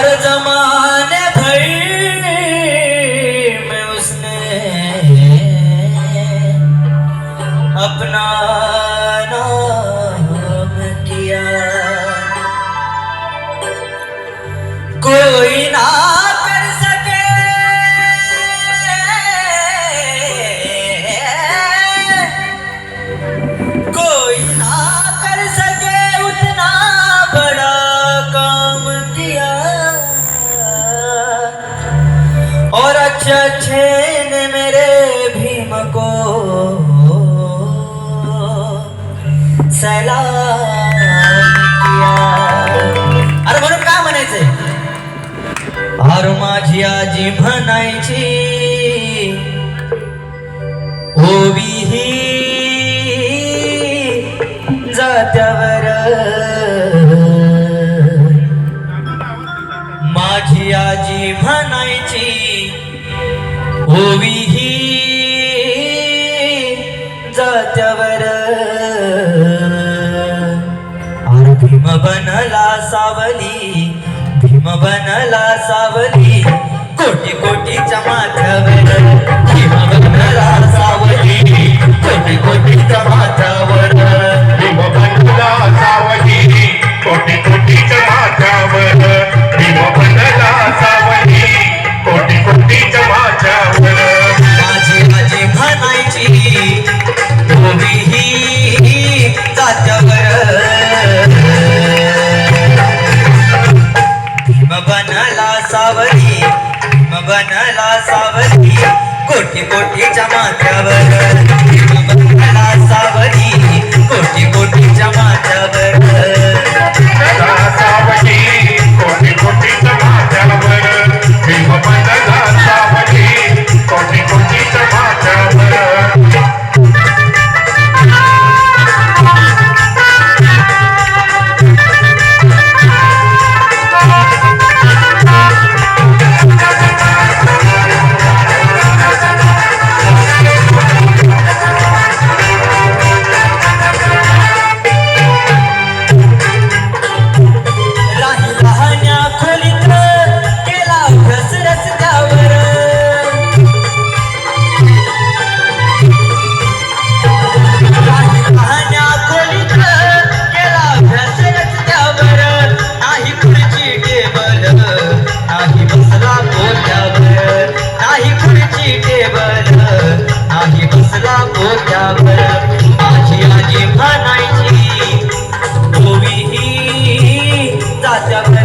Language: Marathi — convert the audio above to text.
हर जमाने भर में उसने अपना नाम किया। कोई ना कर सके कोई ना कर सके उतना बड़ा काम किया। और अच्छे ने मेरे भीम को सलाम किया। अरे म्हणून काय म्हणायचंय? अरे माझी आजी म्हणायची ओवी ही जात्यावर, माझी आजी म्हणायची ओवी ही जात्यावर। अरे भीम बनला सावली, भीम बनला सावली, कोटी कोटीच्या माथ्यावर। भीम बनला सावली, कोटी कोटीच्या माथ्यावर। भीम बनला सावली, कोटी कोटीच्या माथ्यावर। भीम बनला सावली, कोटी कोटीच्या माथ्यावर। माझी आजी म्हणायची ओवी ही जात्यावर। भीम बनला सावली, भीम बनला सावली, कोटी कोटीच्या माथ्यावर। भीम बनला सावली, कोटी कोटीच्या माथ्यावर। बनला सावली, कोटी कोटीच्या माथ्यावर। भीम बनला सावली, कोटी कोटीच्या माथ्यावर। माझी आजी म्हणायची ओवी ही जात्यावर।